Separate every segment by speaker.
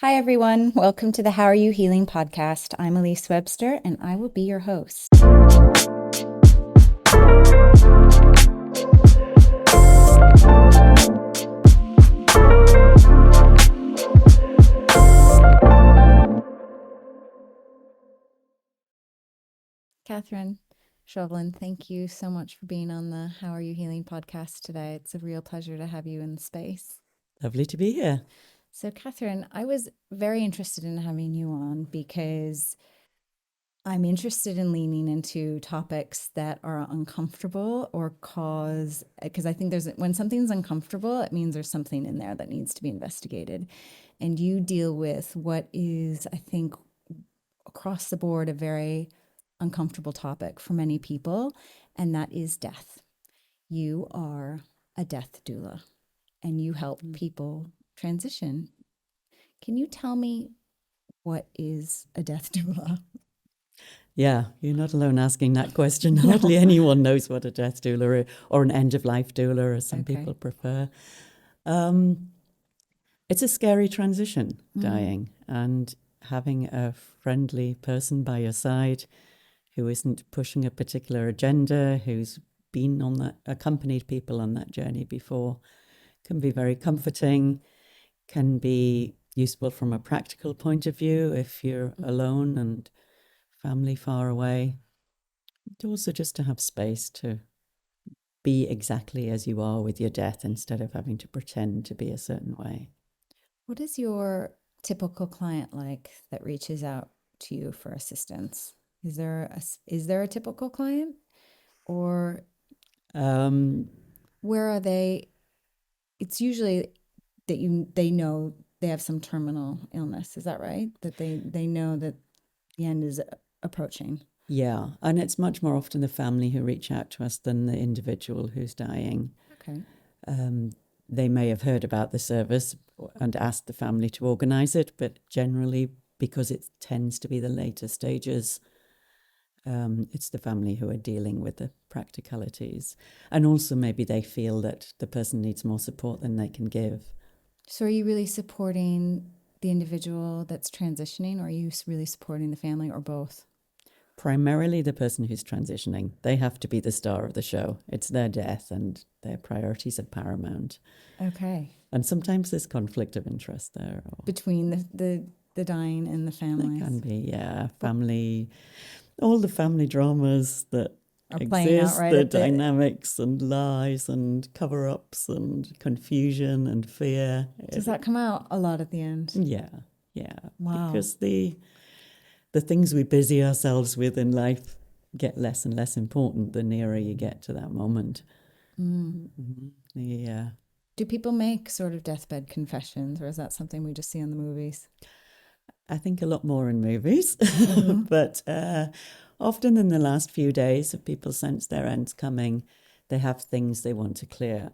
Speaker 1: Hi, everyone. Welcome to the How Are You Healing podcast. I'm Elise Webster, and I will be your host. Catherine Shovlin, thank you so much for being on the How Are You Healing podcast today. It's a real pleasure to have you in the space.
Speaker 2: Lovely to be here.
Speaker 1: So, Catherine, I was very interested in having you on because I'm interested in leaning into topics that are uncomfortable because I think when something's uncomfortable, it means there's something in there that needs to be investigated. And you deal with what is, I think, across the board, a very uncomfortable topic for many people, and that is death. You are a death doula and you help people transition. Can you tell me what is a death doula?
Speaker 2: Yeah, you're not alone asking that question. Hardly anyone knows what a death doula is, or an end-of-life doula, as some people prefer. It's a scary transition, dying, and having a friendly person by your side who isn't pushing a particular agenda, who's been accompanied people on that journey before, can be very comforting, can be useful from a practical point of view if you're alone and family far away. But also just to have space to be exactly as you are with your death instead of having to pretend to be a certain way.
Speaker 1: What is your typical client like that reaches out to you for assistance? Is there a typical client, or where are they? It's usually that they know they have some terminal illness. Is that right? That they know that the end is approaching.
Speaker 2: Yeah, and it's much more often the family who reach out to us than the individual who's dying.
Speaker 1: Okay.
Speaker 2: They may have heard about the service and asked the family to organise it, but generally, because it tends to be the later stages, it's the family who are dealing with the practicalities. And also maybe they feel that the person needs more support than they can give.
Speaker 1: So are you really supporting the individual that's transitioning, or are you really supporting the family, or both?
Speaker 2: Primarily the person who's transitioning. They have to be the star of the show. It's their death and their priorities are paramount.
Speaker 1: Okay.
Speaker 2: And sometimes there's conflict of interest there.
Speaker 1: Between the dying and the families.
Speaker 2: There can be, yeah. Family, all the family dramas that exist,
Speaker 1: right
Speaker 2: the dynamics and lies and cover-ups and confusion and fear.
Speaker 1: Does that come out a lot at the end?
Speaker 2: Yeah.
Speaker 1: Wow.
Speaker 2: Because the things we busy ourselves with in life get less and less important the nearer you get to that moment. Yeah.
Speaker 1: Do people make sort of deathbed confessions, or is that something we just see in the movies?
Speaker 2: I think a lot more in movies, but often in the last few days, if people sense their end's coming, they have things they want to clear,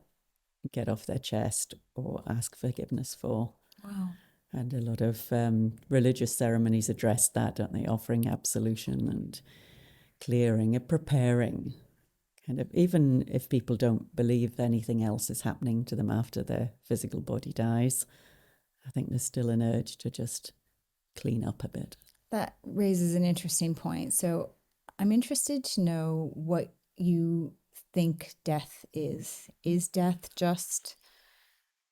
Speaker 2: get off their chest, or ask forgiveness for.
Speaker 1: Wow.
Speaker 2: And a lot of religious ceremonies address that, don't they? Offering absolution and clearing and preparing. Kind of, even if people don't believe anything else is happening to them after their physical body dies, I think there's still an urge to just clean up a bit.
Speaker 1: That raises an interesting point. So I'm interested to know what you think death is. Is death just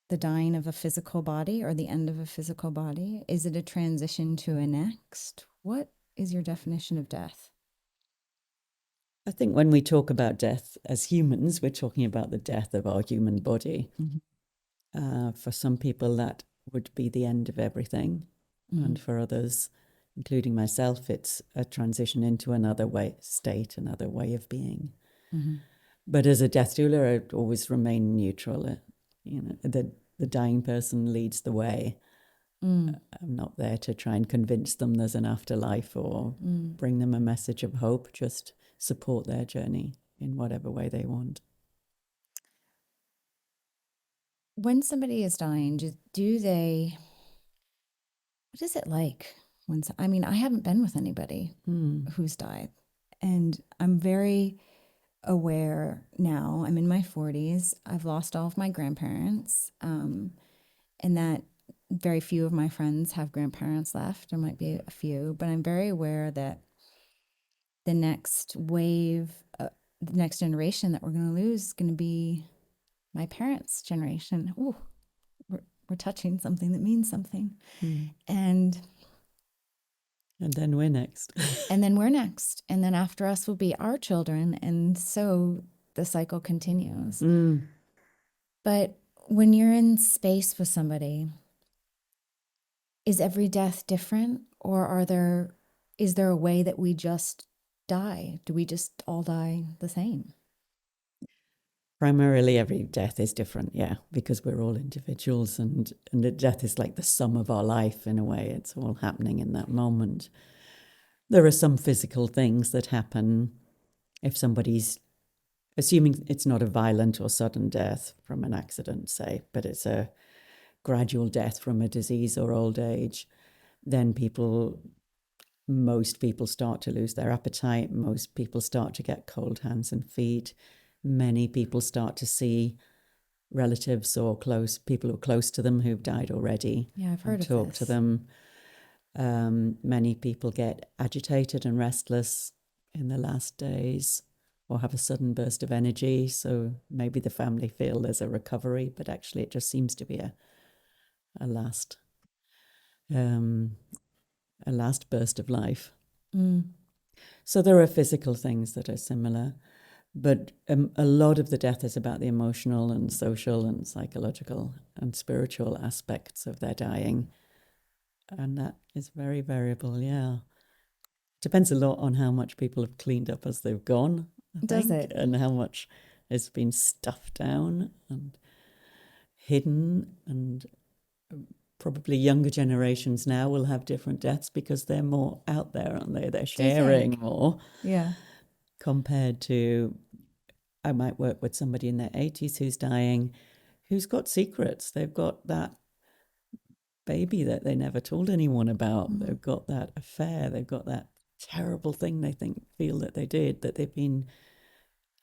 Speaker 1: the dying of a physical body or the end of a physical body? Is it a transition to a next? What is your definition of death?
Speaker 2: I think when we talk about death as humans, we're talking about the death of our human body. For some people, that would be the end of everything. And for others, including myself, it's a transition into another state, another way of being. But as a death doula, I'd always remain neutral. The dying person leads the way. I'm not there to try and convince them there's an afterlife or bring them a message of hope, just support their journey in whatever way they want.
Speaker 1: When somebody is dying, what is it like? I haven't been with anybody who's died, and I'm very aware now. I'm in my 40s. I've lost all of my grandparents, and that very few of my friends have grandparents left. There might be a few, but I'm very aware that the next wave, the next generation that we're going to lose is going to be my parents' generation. Ooh, we're touching something that means something. And
Speaker 2: then we're next.
Speaker 1: and then we're next. And then after us will be our children. And so the cycle continues. But when you're in space with somebody, is every death different? Or is there a way that we just die? Do we just all die the same?
Speaker 2: Primarily, every death is different, yeah, because we're all individuals, and the death is like the sum of our life in a way. It's all happening in that moment. There are some physical things that happen if somebody's, assuming it's not a violent or sudden death from an accident, say, but it's a gradual death from a disease or old age, then most people start to lose their appetite. Most people start to get cold hands and feet. Many people start to see relatives or people who are close to them who've died already.
Speaker 1: Yeah, I've heard of
Speaker 2: talk
Speaker 1: this.
Speaker 2: to them. Many people get agitated and restless in the last days or have a sudden burst of energy. So maybe the family feel there's a recovery, but actually it just seems to be a last burst of life. So there are physical things that are similar, but a lot of the death is about the emotional and social and psychological and spiritual aspects of their dying. And that is very variable, yeah. Depends a lot on how much people have cleaned up as they've gone, I
Speaker 1: Does
Speaker 2: think,
Speaker 1: it?
Speaker 2: and how much has been stuffed down and hidden. And probably younger generations now will have different deaths because they're more out there, aren't they? They're sharing more.
Speaker 1: Yeah.
Speaker 2: Compared to, I might work with somebody in their 80s who's dying, who's got secrets. They've got that baby that they never told anyone about. They've got that affair. They've got that terrible thing they feel that they did, that they've been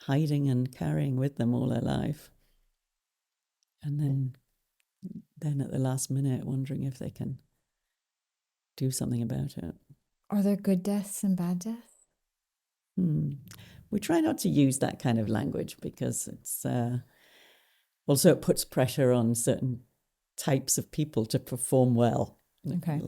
Speaker 2: hiding and carrying with them all their life. And then at the last minute, wondering if they can do something about it.
Speaker 1: Are there good deaths and bad deaths?
Speaker 2: We try not to use that kind of language because it's also it puts pressure on certain types of people to perform well.
Speaker 1: Okay.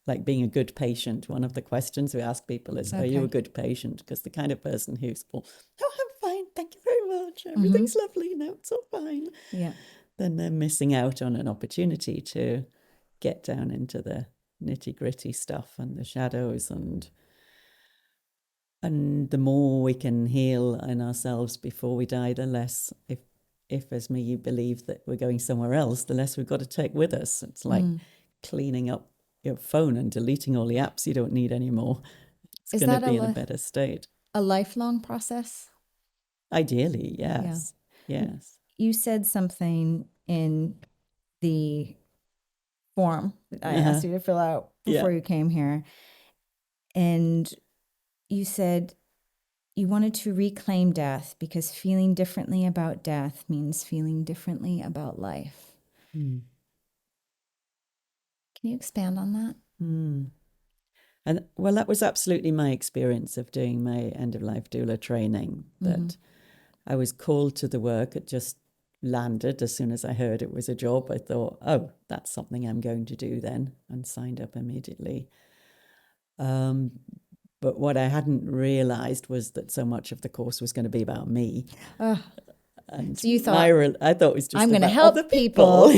Speaker 2: Like being a good patient. One of the questions we ask people is, are you a good patient? Because the kind of person who's, oh, I'm fine, thank you very much, everything's lovely, no, it's all fine.
Speaker 1: Yeah.
Speaker 2: Then they're missing out on an opportunity to get down into the nitty-gritty stuff and the shadows, and the more we can heal in ourselves before we die, the less, if as me you believe that we're going somewhere else, the less we've got to take with us. It's like cleaning up your phone and deleting all the apps you don't need anymore. It's going to be in a better state.
Speaker 1: A lifelong process?
Speaker 2: Ideally, yes. Yeah. Yes.
Speaker 1: You said something in the form that I asked you to fill out before you came here. And you said you wanted to reclaim death because feeling differently about death means feeling differently about life. Can you expand on that?
Speaker 2: And well, that was absolutely my experience of doing my end-of-life doula training, that I was called to the work. It just landed as soon as I heard it was a job. I thought, oh, that's something I'm going to do then, and signed up immediately. But what I hadn't realized was that so much of the course was going to be about me. And
Speaker 1: so you thought,
Speaker 2: I thought it was just
Speaker 1: I'm going to
Speaker 2: about
Speaker 1: help
Speaker 2: other
Speaker 1: people.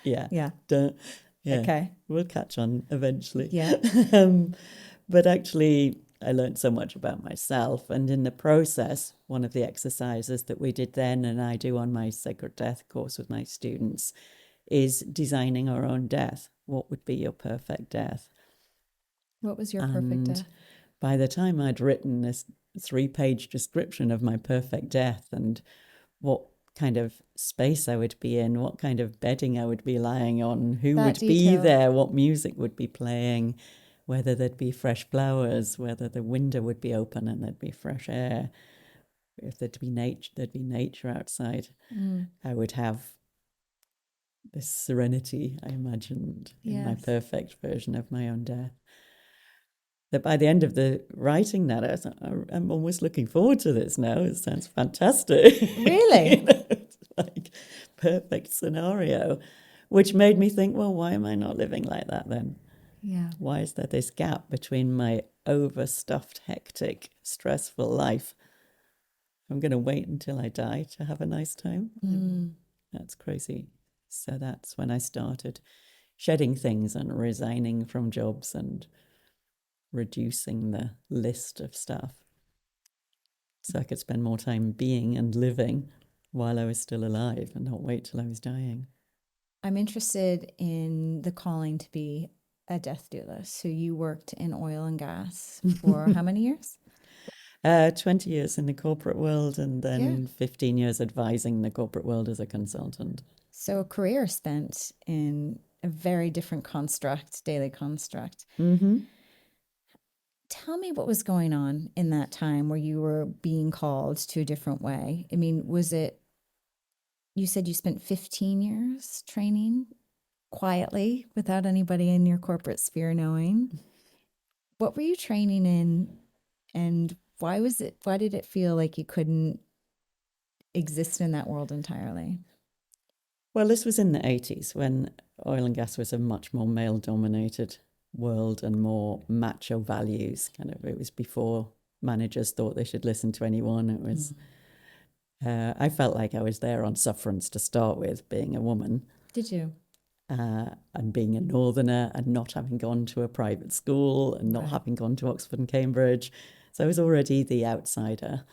Speaker 2: Yeah.
Speaker 1: Yeah.
Speaker 2: Yeah.
Speaker 1: Okay.
Speaker 2: We'll catch on eventually.
Speaker 1: Yeah.
Speaker 2: But actually, I learned so much about myself. And in the process, one of the exercises that we did then, and I do on my Sacred Death course with my students, is designing our own death. What would be your perfect death?
Speaker 1: What was your perfect death?
Speaker 2: By the time I'd written this 3-page description of my perfect death and what kind of space I would be in, what kind of bedding I would be lying on, who would be there, what music would be playing, whether there'd be fresh flowers, whether the window would be open and there'd be fresh air, if there'd be nature outside. I would have this serenity I imagined in my
Speaker 1: Yes.
Speaker 2: perfect version of my own death. That by the end of the writing that, I thought, I'm almost looking forward to this now. It sounds fantastic.
Speaker 1: Really?
Speaker 2: It's like perfect scenario, which made me think, well, why am I not living like that then?
Speaker 1: Yeah.
Speaker 2: Why is there this gap between my overstuffed, hectic, stressful life? I'm going to wait until I die to have a nice time. That's crazy. So that's when I started shedding things and resigning from jobs and reducing the list of stuff so I could spend more time being and living while I was still alive and not wait till I was dying.
Speaker 1: I'm interested in the calling to be a death doula. So you worked in oil and gas for how many years?
Speaker 2: 20 years in the corporate world and then
Speaker 1: Yeah.
Speaker 2: 15 years advising the corporate world as a consultant.
Speaker 1: So a career spent in a very different construct, daily construct.
Speaker 2: Mm-hmm.
Speaker 1: Tell me what was going on in that time where you were being called to a different way. I mean, was it, you said you spent 15 years training quietly without anybody in your corporate sphere knowing. What were you training in, and why did it feel like you couldn't exist in that world entirely?
Speaker 2: Well, this was in the 80s when oil and gas was a much more male dominated world and more macho values. It was before managers thought they should listen to anyone. It was, I felt like I was there on sufferance to start with, being a woman.
Speaker 1: Did you?
Speaker 2: And being a northerner and not having gone to a private school and not having gone to Oxford and Cambridge. So I was already the outsider.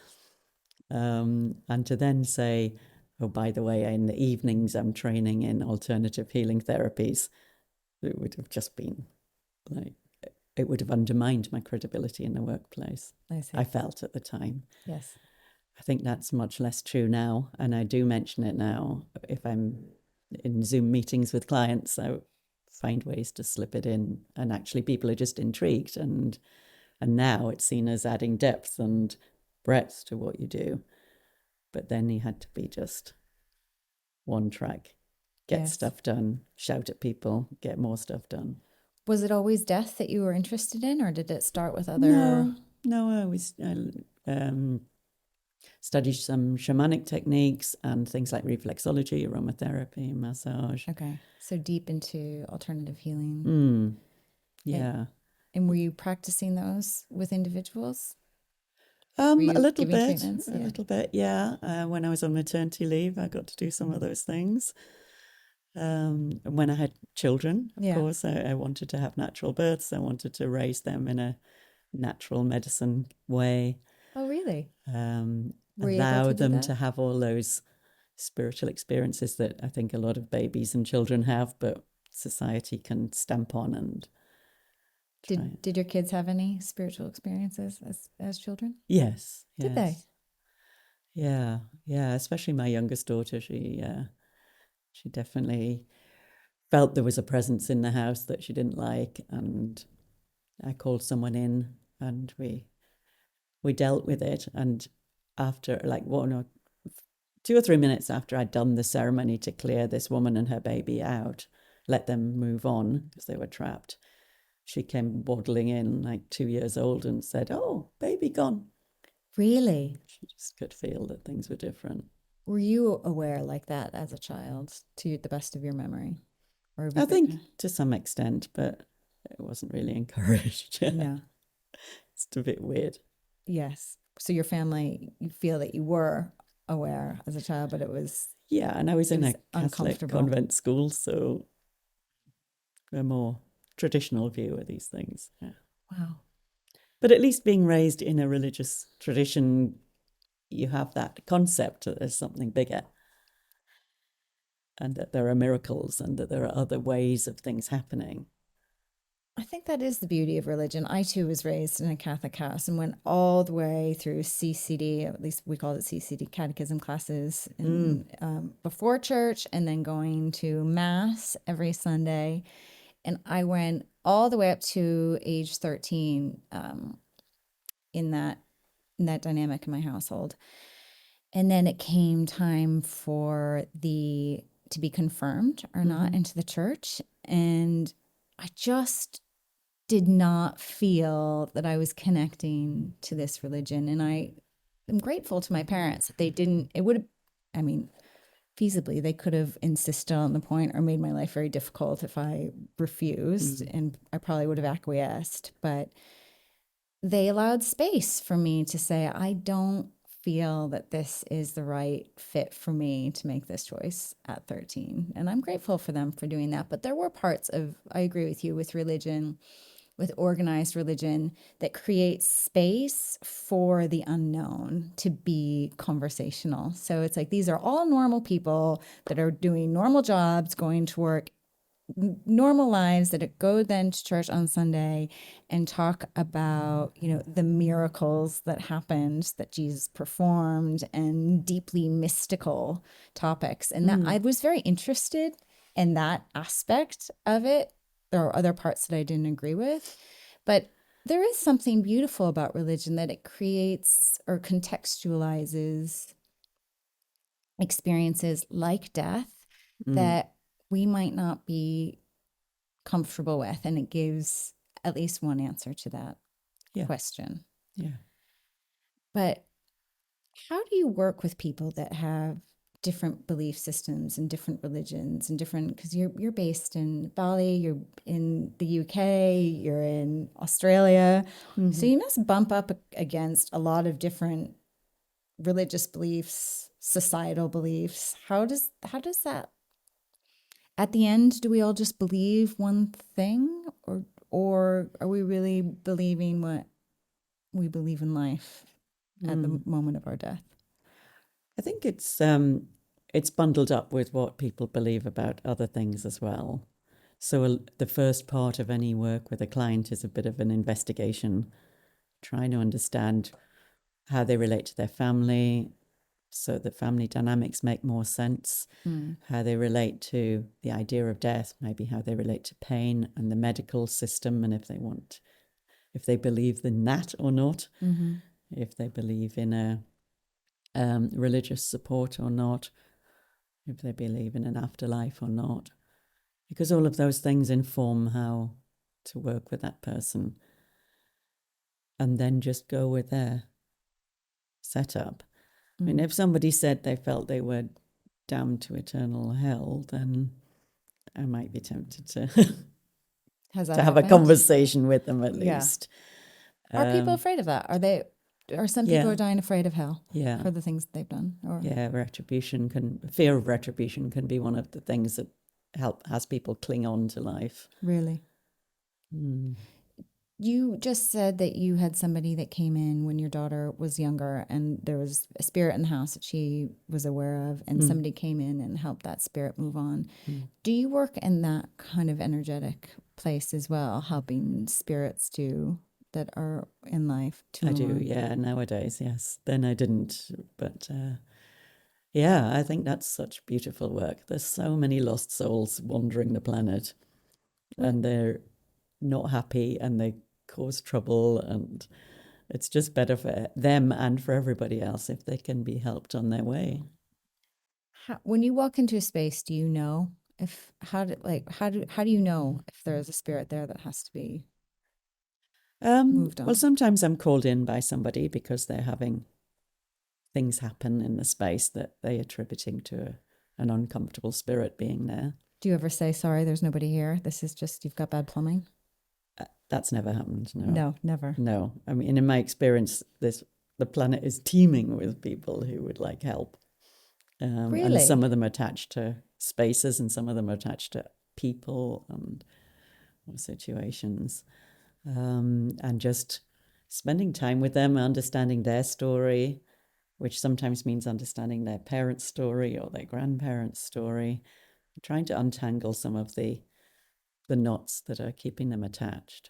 Speaker 2: And to then say, oh, by the way, in the evenings I'm training in alternative healing therapies, it would have just been like, it would have undermined my credibility in the workplace. I felt at the time.
Speaker 1: Yes.
Speaker 2: I think that's much less true now. And I do mention it now if I'm in Zoom meetings with clients. I find ways to slip it in. And actually people are just intrigued. And now it's seen as adding depth and breadth to what you do. But then you had to be just one track, get stuff done, shout at people, get more stuff done.
Speaker 1: Was it always death that you were interested in, or did it start with other?
Speaker 2: No, I studied some shamanic techniques and things like reflexology, aromatherapy, massage.
Speaker 1: Okay, so deep into alternative healing.
Speaker 2: Yeah.
Speaker 1: And were you practicing those with individuals?
Speaker 2: A
Speaker 1: Were you
Speaker 2: little
Speaker 1: giving
Speaker 2: bit,
Speaker 1: treatments?
Speaker 2: a little bit, yeah. When I was on maternity leave, I got to do some of those things. When I had children, of course, I wanted to have natural births. I wanted to raise them in a natural medicine way.
Speaker 1: Oh, really? Were you able
Speaker 2: Allow
Speaker 1: to do
Speaker 2: them
Speaker 1: that?
Speaker 2: to have all those spiritual experiences that I think a lot of babies and children have, but society can stamp on and try.
Speaker 1: Did your kids have any spiritual experiences as children?
Speaker 2: Yes.
Speaker 1: Did they?
Speaker 2: Yeah, especially my youngest daughter. She definitely felt there was a presence in the house that she didn't like, and I called someone in and we dealt with it. And after 2 or 3 minutes after I'd done the ceremony to clear this woman and her baby out, let them move on because they were trapped, she came waddling in like 2 years old and said, "Oh, baby gone."
Speaker 1: Really?
Speaker 2: She just could feel that things were different.
Speaker 1: Were you aware like that as a child, to the best of your memory? Or
Speaker 2: I think to some extent, but it wasn't really encouraged.
Speaker 1: No.
Speaker 2: It's a bit weird.
Speaker 1: Yes. So your family, you feel that you were aware as a child, but it was
Speaker 2: And I was in a Catholic
Speaker 1: uncomfortable.
Speaker 2: convent school, so a more traditional view of these things. Yeah.
Speaker 1: Wow.
Speaker 2: But at least being raised in a religious tradition, you have that concept that there's something bigger and that there are miracles and that there are other ways of things happening.
Speaker 1: I think that is the beauty of religion. I too was raised in a Catholic house and went all the way through CCD, at least we called it CCD, catechism classes, before church, and then going to mass every Sunday. And I went all the way up to age 13 in that dynamic in my household. And then it came time for the to be confirmed or not into the church. And I just did not feel that I was connecting to this religion. And I am grateful to my parents that they didn't, it would have, I mean, feasibly, they could have insisted on the point or made my life very difficult if I refused, and I probably would have acquiesced. But they allowed space for me to say, I don't feel that this is the right fit for me to make this choice at 13. And I'm grateful for them for doing that. But there were parts of, I agree with you, with religion, with organized religion, that creates space for the unknown to be conversational. So it's like these are all normal people that are doing normal jobs, going to work, normal lives, that go then to church on Sunday and talk about, you know, the miracles that happened, that Jesus performed, and deeply mystical topics. And that I was very interested in that aspect of it. There are other parts that I didn't agree with, but there is something beautiful about religion, that it creates or contextualizes experiences like death that we might not be comfortable with, and it gives at least one answer to that question.
Speaker 2: Yeah.
Speaker 1: But how do you work with people that have different belief systems and different religions and different, because you're based in Bali, you're in the UK, you're in Australia, so you must bump up against a lot of different religious beliefs, societal beliefs. How does that, at the end, do we all just believe one thing, or are we really believing what we believe in life at the moment of our death?
Speaker 2: I think it's bundled up with what people believe about other things as well. So the first part of any work with a client is a bit of an investigation, trying to understand how they relate to their family, so the family dynamics make more sense, how they relate to the idea of death, maybe how they relate to pain and the medical system, and if they believe in that or not, if they believe in a religious support or not, if they believe in an afterlife or not, because all of those things inform how to work with that person, and then just go with their setup. I mean, if somebody said they felt they were damned to eternal hell, then I might be tempted to
Speaker 1: Has that
Speaker 2: to have a
Speaker 1: happened?
Speaker 2: conversation with them at
Speaker 1: Yeah.
Speaker 2: least.
Speaker 1: Are people afraid of that? Are some people are dying afraid of hell for the things that they've done? Or
Speaker 2: Fear of retribution can be one of the things that has people cling on to life.
Speaker 1: really? You just said that you had somebody that came in when your daughter was younger, and there was a spirit in the house that she was aware of, and somebody came in and helped that spirit move on. Do you work in that kind of energetic place as well, helping spirits that are in life to
Speaker 2: I
Speaker 1: move
Speaker 2: do,
Speaker 1: on?
Speaker 2: yeah, nowadays, yes. Then I didn't, but yeah, I think that's such beautiful work. There's so many lost souls wandering the planet, and they're not happy, and they cause trouble, and it's just better for them and for everybody else if they can be helped on their way.
Speaker 1: When you walk into a space, do you know how do you know if there is a spirit there that has to be moved on?
Speaker 2: Well, sometimes I'm called in by somebody because they're having things happen in the space that they're attributing to an uncomfortable spirit being there.
Speaker 1: Do you ever say, sorry, there's nobody here, this is just, you've got bad plumbing?
Speaker 2: That's never happened, no.
Speaker 1: No, never.
Speaker 2: No. I mean, in my experience, the planet is teeming with people who would like help.
Speaker 1: Really?
Speaker 2: And some of them attached to spaces, and some of them attached to people and situations. And just spending time with them, understanding their story, which sometimes means understanding their parents' story or their grandparents' story, trying to untangle some of the knots that are keeping them attached.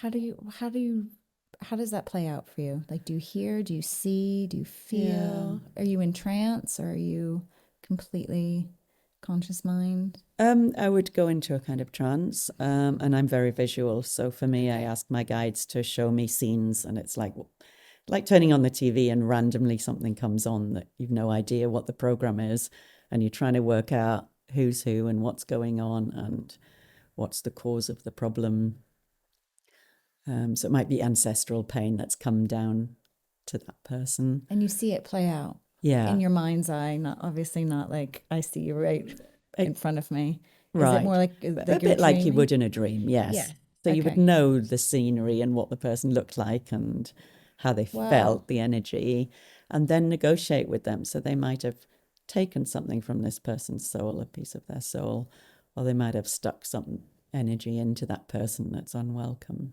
Speaker 1: How does that play out for you? Like, do you hear, do you see, do you feel? Are you in trance, or are you completely conscious mind?
Speaker 2: I would go into a kind of trance, and I'm very visual. So for me, I ask my guides to show me scenes, and it's like turning on the TV and randomly something comes on that you've no idea what the program is, and you're trying to work out who's who and what's going on and what's the cause of the problem. So it might be ancestral pain that's come down to that person.
Speaker 1: And you see it play out
Speaker 2: Yeah.
Speaker 1: in your mind's eye, obviously not like I see you right in front of me. Is it
Speaker 2: Right.
Speaker 1: more like
Speaker 2: A
Speaker 1: you're
Speaker 2: bit like you
Speaker 1: dreaming?
Speaker 2: would in a dream, yes.
Speaker 1: Yeah.
Speaker 2: So you would
Speaker 1: Okay.
Speaker 2: know the scenery and what the person looked like and how they
Speaker 1: Wow.
Speaker 2: felt, the energy, and then negotiate with them. So they might have taken something from this person's soul, a piece of their soul, or they might have stuck some energy into that person that's unwelcome.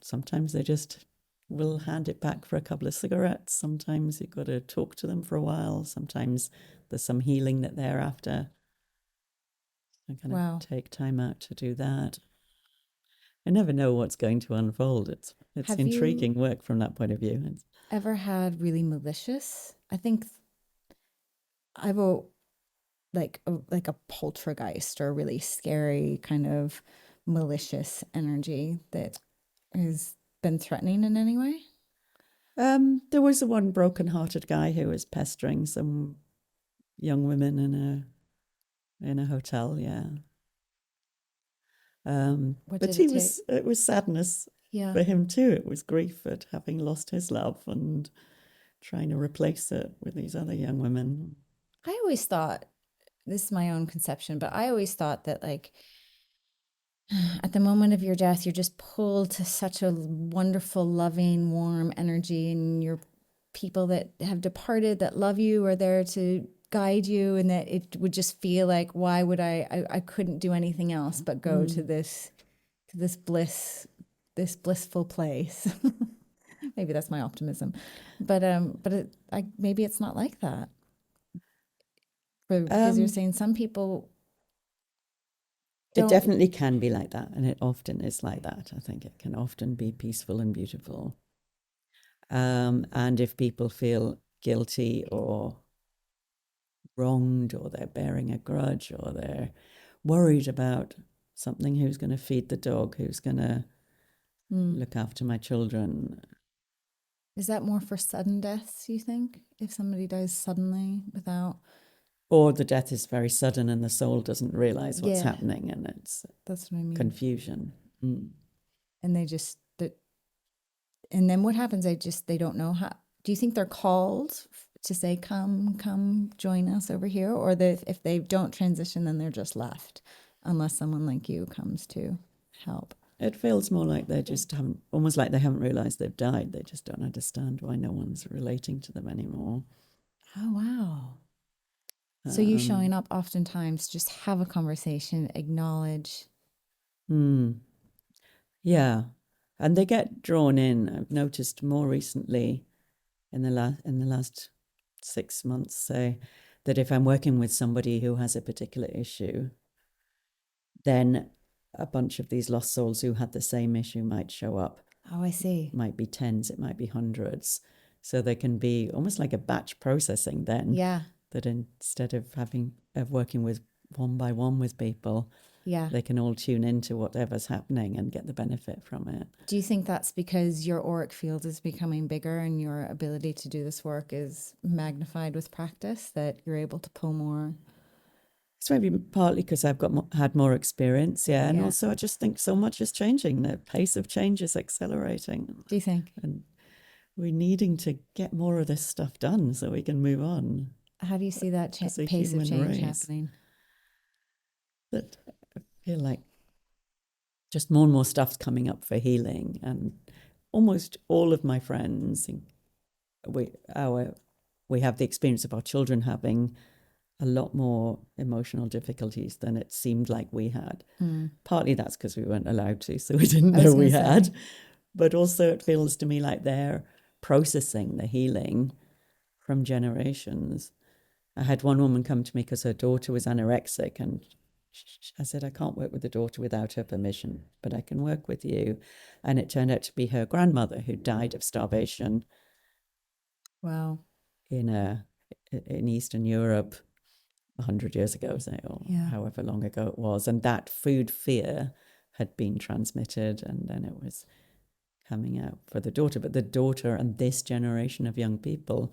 Speaker 2: Sometimes they just will hand it back for a couple of cigarettes. Sometimes you've got to talk to them for a while. Sometimes there's some healing that they're after. I'm going to
Speaker 1: Wow.
Speaker 2: take time out to do that. I never know what's going to unfold. It's
Speaker 1: Have
Speaker 2: intriguing
Speaker 1: you
Speaker 2: work from that point of view.
Speaker 1: ever had really malicious? I think I've a like a poltergeist or a really scary kind of malicious energy that has been threatening in any way.
Speaker 2: There was one broken-hearted guy who was pestering some young women in a hotel. Yeah,
Speaker 1: What
Speaker 2: but
Speaker 1: did it take?
Speaker 2: it was sadness
Speaker 1: Yeah.
Speaker 2: for him too. It was grief at having lost his love and trying to replace it with these other young women.
Speaker 1: I always thought, this is my own conception, but I always thought that like at the moment of your death, you're just pulled to such a wonderful, loving, warm energy, and your people that have departed that love you are there to guide you, and that it would just feel like, why would I couldn't do anything else but go to this blissful place. Maybe that's my optimism, but maybe it's not like that. Because you're
Speaker 2: Um,
Speaker 1: saying some people
Speaker 2: it
Speaker 1: don't.
Speaker 2: definitely can be like that, and it often is like that. I think it can often be peaceful and beautiful. And if people feel guilty or wronged, or they're bearing a grudge, or they're worried about something, who's going to feed the dog, who's going to look after my children.
Speaker 1: Is that more for sudden deaths, you think? If somebody dies suddenly without.
Speaker 2: Or the death is very sudden and the soul doesn't realize what's
Speaker 1: Yeah,
Speaker 2: happening, and it's
Speaker 1: that's what I mean.
Speaker 2: confusion.
Speaker 1: And and then what happens? They don't know how. Do you think they're called to say, come, join us over here? Or that if they don't transition, then they're just left unless someone like you comes to help?
Speaker 2: It feels more like they just haven't, almost like they haven't realized they've died. They just don't understand why no one's relating to them anymore.
Speaker 1: Oh, wow. So you showing up oftentimes, just have a conversation, acknowledge.
Speaker 2: Yeah. And they get drawn in. I've noticed more recently in the last 6 months, say, that if I'm working with somebody who has a particular issue, then a bunch of these lost souls who had the same issue might show up.
Speaker 1: Oh, I see.
Speaker 2: It might be tens, it might be hundreds. So there can be almost like a batch processing then.
Speaker 1: Yeah.
Speaker 2: That instead of working with one by one with people,
Speaker 1: Yeah.
Speaker 2: they can all tune into whatever's happening and get the benefit from it.
Speaker 1: Do you think that's because your auric field is becoming bigger and your ability to do this work is magnified with practice, that you're able to pull more?
Speaker 2: It's maybe partly because I've had more experience, yeah, and
Speaker 1: Yeah.
Speaker 2: also I just think so much is changing. The pace of change is accelerating,
Speaker 1: Do you think?
Speaker 2: and we're needing to get more of this stuff done so we can move on
Speaker 1: How do you see that
Speaker 2: as a
Speaker 1: pace of
Speaker 2: human
Speaker 1: change
Speaker 2: race.
Speaker 1: happening?
Speaker 2: That I feel like just more and more stuff's coming up for healing, and almost all of my friends, we have the experience of our children having a lot more emotional difficulties than it seemed like we had. Partly that's because we weren't allowed to, so we didn't know we had. But also it feels to me like they're processing the healing from generations. I had one woman come to me because her daughter was anorexic, and I said, I can't work with the daughter without her permission, but I can work with you. And it turned out to be her grandmother who died of starvation.
Speaker 1: Wow.
Speaker 2: In Eastern Europe 100 years ago, say, or however long ago it was. And that food fear had been transmitted, and then it was coming out for the daughter. But the daughter and this generation of young people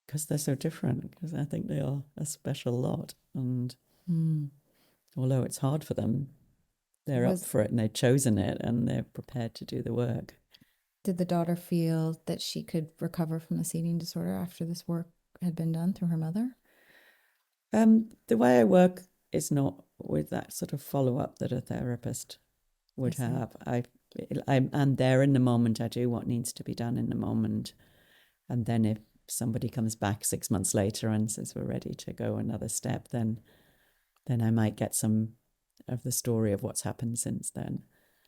Speaker 2: because they're so different, because I think they are a special lot. And
Speaker 1: Mm.
Speaker 2: although it's hard for them, they're up
Speaker 1: Was
Speaker 2: for it and they've chosen it and they're prepared to do the work.
Speaker 1: Did the daughter feel that she could recover from this eating disorder after this work had been done through her mother?
Speaker 2: The way I work is not with that sort of follow up that a therapist would have. I'm there in the moment. I do what needs to be done in the moment, and then if somebody comes back 6 months later and says we're ready to go another step, then I might get some of the story of what's happened since then.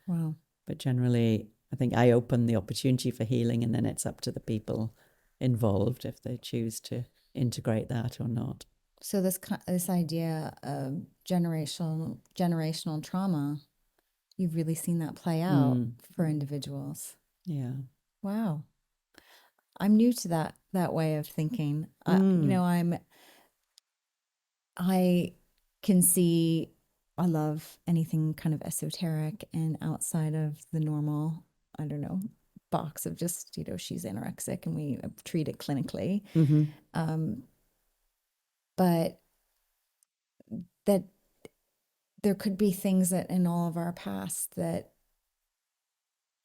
Speaker 1: Wow.
Speaker 2: But generally, I think I open the opportunity for healing, and then it's up to the people involved if they choose to integrate that or not.
Speaker 1: So this idea of generational trauma, you've really seen that play out for individuals.
Speaker 2: Yeah.
Speaker 1: Wow. I'm new to that way of thinking. I can see I love anything kind of esoteric and outside of the normal, I don't know, box of just, she's anorexic and we treat it clinically. But that there could be things that in all of our past that,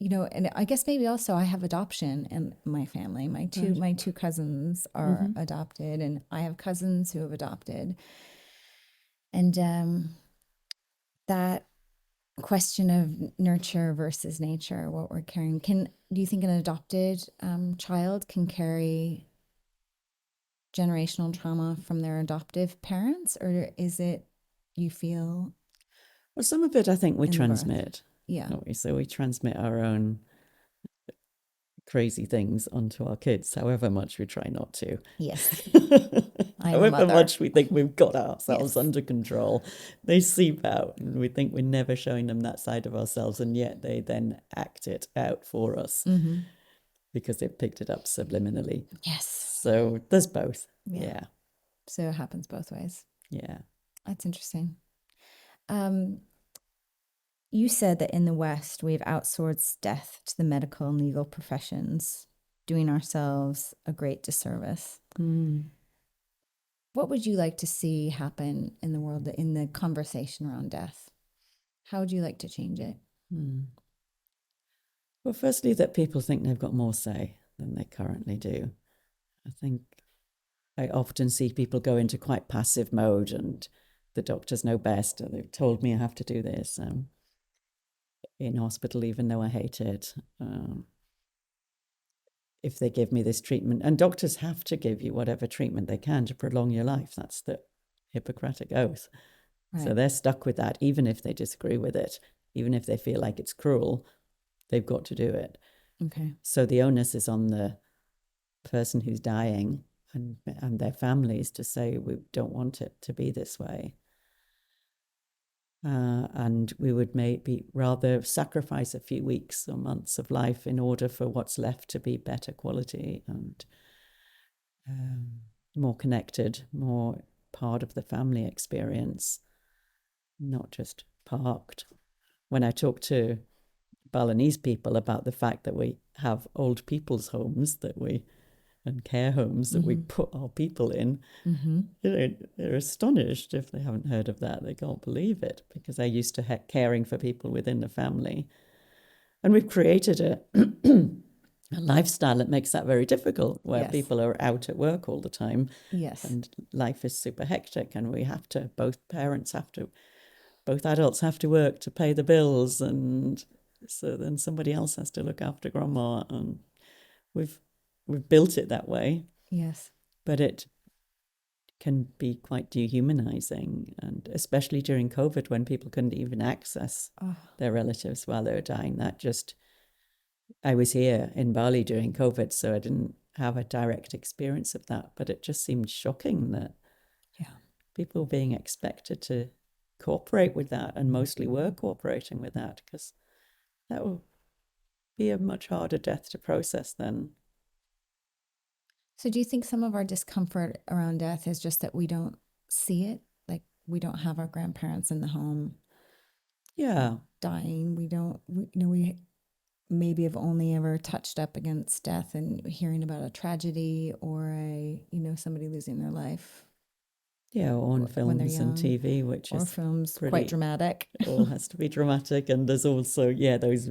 Speaker 1: and I guess maybe also I have adoption in my family. My two cousins are adopted, and I have cousins who have adopted. And that question of nurture versus nature, what we're carrying, do you think an adopted child can carry generational trauma from their adoptive parents, or is it, you feel?
Speaker 2: Well, some of it I think we transmit.
Speaker 1: Yeah.
Speaker 2: So we transmit our own crazy things onto our kids, however much we try not to.
Speaker 1: Yes.
Speaker 2: However much we think we've got ourselves under control, they seep out, and we think we're never showing them that side of ourselves, and yet they then act it out for us because they've picked it up subliminally.
Speaker 1: Yes.
Speaker 2: So there's both. Yeah.
Speaker 1: So it happens both ways.
Speaker 2: Yeah.
Speaker 1: That's interesting. You said that in the West, we've outsourced death to the medical and legal professions, doing ourselves a great disservice. What would you like to see happen in the world, in the conversation around death? How would you like to change it?
Speaker 2: Well, firstly, that people think they've got more say than they currently do. I think I often see people go into quite passive mode, and the doctors know best, and they've told me I have to do this in hospital, even though I hate it. If they give me this treatment, and doctors have to give you whatever treatment they can to prolong your life. That's the Hippocratic Oath. Right. So they're stuck with that, even if they disagree with it, even if they feel like it's cruel, they've got to do it.
Speaker 1: Okay.
Speaker 2: So the onus is on the person who's dying and their families to say, we don't want it to be this way. And we would maybe rather sacrifice a few weeks or months of life in order for what's left to be better quality and more connected, more part of the family experience, not just parked. When I talk to Balinese people about the fact that we have old people's homes and care homes that we put our people in, they're astonished if they haven't heard of that. They can't believe it, because they're used to caring for people within the family. And we've created a lifestyle that makes that very difficult, where people are out at work all the time.
Speaker 1: Yes.
Speaker 2: And life is super hectic, and both adults have to work to pay the bills, and so then somebody else has to look after grandma, and we've built it that way.
Speaker 1: Yes.
Speaker 2: But it can be quite dehumanizing, and especially during COVID, when people couldn't even access their relatives while they were dying. I was here in Bali during COVID, so I didn't have a direct experience of that, but it just seemed shocking that people were being expected to cooperate with that, and mostly were cooperating with that, because that will be a much harder death to process than.
Speaker 1: So do you think some of our discomfort around death is just that we don't see it? Like, we don't have our grandparents in the home dying. maybe have only ever touched up against death and hearing about a tragedy or somebody losing their life
Speaker 2: Yeah, or on
Speaker 1: when they're
Speaker 2: films and
Speaker 1: young,
Speaker 2: TV, which
Speaker 1: or
Speaker 2: is
Speaker 1: films quite
Speaker 2: pretty,
Speaker 1: dramatic.
Speaker 2: it all has to be dramatic. And there's also, yeah, those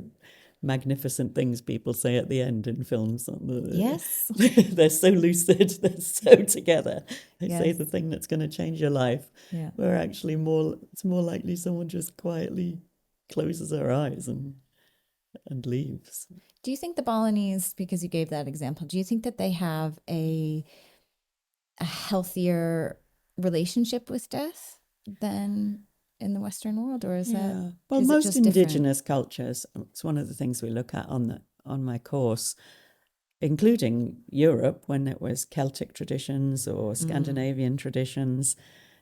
Speaker 2: magnificent things people say at the end in films.
Speaker 1: Yes.
Speaker 2: They're so lucid, they're so together. They say
Speaker 1: Yes.
Speaker 2: the thing that's going to change your life.
Speaker 1: Yeah.
Speaker 2: Where actually it's more likely someone just quietly closes their eyes and leaves.
Speaker 1: Do you think the Balinese, because you gave that example, do you think that they have a healthier relationship with death than in the Western world, or is
Speaker 2: Yeah. Well,
Speaker 1: is it
Speaker 2: most
Speaker 1: just different?
Speaker 2: indigenous cultures, it's one of the things we look at on my course, including Europe, when it was Celtic traditions or Scandinavian traditions,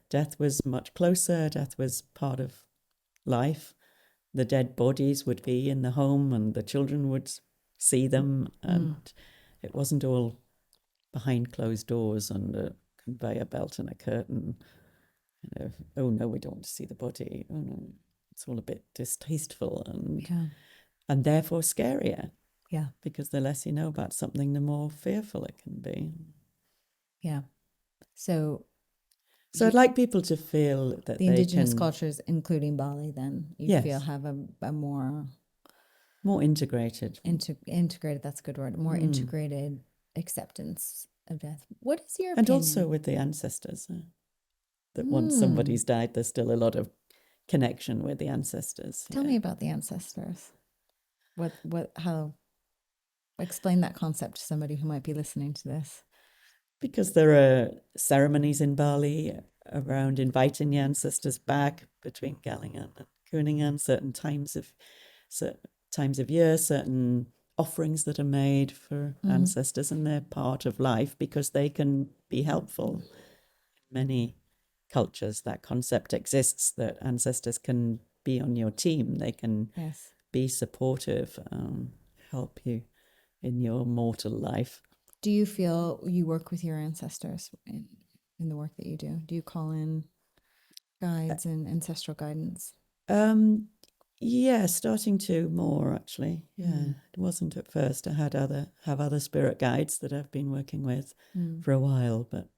Speaker 2: death was much closer. Death was part of life. The dead bodies would be in the home and the children would see them. And it wasn't all behind closed doors and a conveyor belt and a curtain. Oh no, we don't want to see the body. Oh no, it's all a bit distasteful and therefore scarier.
Speaker 1: Yeah.
Speaker 2: Because the less you know about something, the more fearful it can be.
Speaker 1: Yeah. So
Speaker 2: I'd like people to feel that
Speaker 1: the
Speaker 2: they
Speaker 1: indigenous
Speaker 2: can
Speaker 1: cultures, including Bali, then you
Speaker 2: Yes.
Speaker 1: feel have a more
Speaker 2: integrated.
Speaker 1: integrated. That's a good word. More integrated acceptance of death. What is your
Speaker 2: And
Speaker 1: opinion?
Speaker 2: also with the ancestors. That once somebody's died, there's still a lot of connection with the ancestors.
Speaker 1: Tell me about the ancestors. How? Explain that concept to somebody who might be listening to this.
Speaker 2: Because there are ceremonies in Bali around inviting the ancestors back between Galingan and Kuningan, certain times of year, certain offerings that are made for ancestors, and they're part of life because they can be helpful. In many cultures, that concept exists, that ancestors can be on your team. They can be supportive, help you in your mortal life.
Speaker 1: Do you feel you work with your ancestors in the work that you do? Do you call in guides and ancestral guidance?
Speaker 2: Yeah, starting to more actually. Yeah, it wasn't at first. I have other spirit guides that I've been working with for a while, but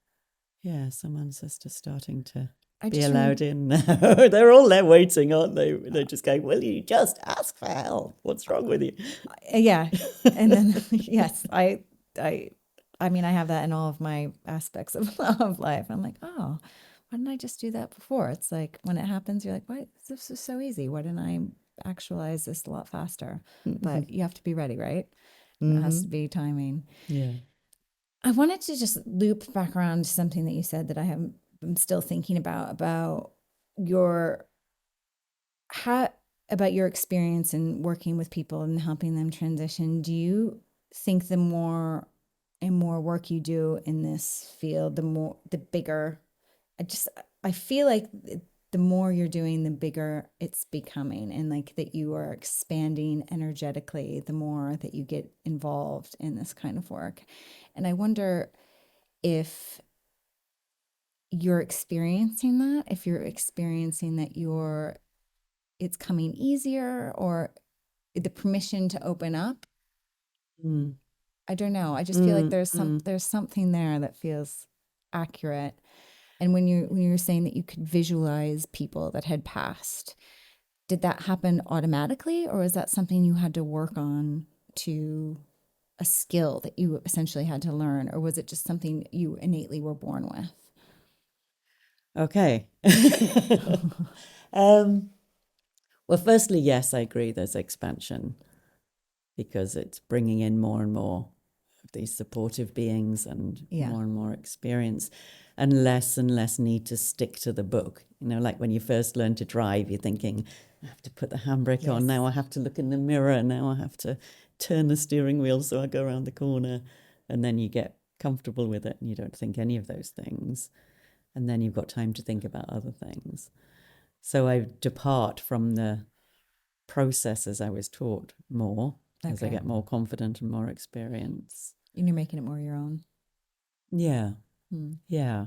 Speaker 2: yeah, some ancestors starting to be allowed in now. They're all there waiting, aren't they? They're just going, "Will you just ask for help? What's wrong with you?"
Speaker 1: Yeah, and then yes, I mean, I have that in all of my aspects of life. I'm like, oh, why didn't I just do that before? It's like when it happens, you're like, why? This is so easy. Why didn't I actualize this a lot faster? But you have to be ready, right? It has to be timing.
Speaker 2: Yeah.
Speaker 1: I wanted to just loop back around to something that you said that I'm still thinking about your about your experience in working with people and helping them transition. Do you think the more and more work you do in this field, the bigger, I feel like the more you're doing, the bigger it's becoming, and like that you are expanding energetically the more that you get involved in this kind of work. And I wonder if you're experiencing that, if you're experiencing that it's coming easier, or the permission to open up. I don't know. I just feel like there's something there that feels accurate. And when you were saying that you could visualize people that had passed, did that happen automatically, or is that something you had to work on, to a skill that you essentially had to learn, or was it just something you innately were born with?
Speaker 2: Okay. Well, firstly, yes, I agree. There's expansion because it's bringing in more and more of these supportive beings and more experience, and less need to stick to the book. You know, like when you first learn to drive, you're thinking, I have to put the handbrake on. Now I have to look in the mirror. Now I have to turn the steering wheel so I go around the corner. And then you get comfortable with it and you don't think any of those things. And then you've got time to think about other things. So I depart from the process as I was taught more, as I get more confident and more experience.
Speaker 1: And you're making it more your own.
Speaker 2: Yeah. Yeah.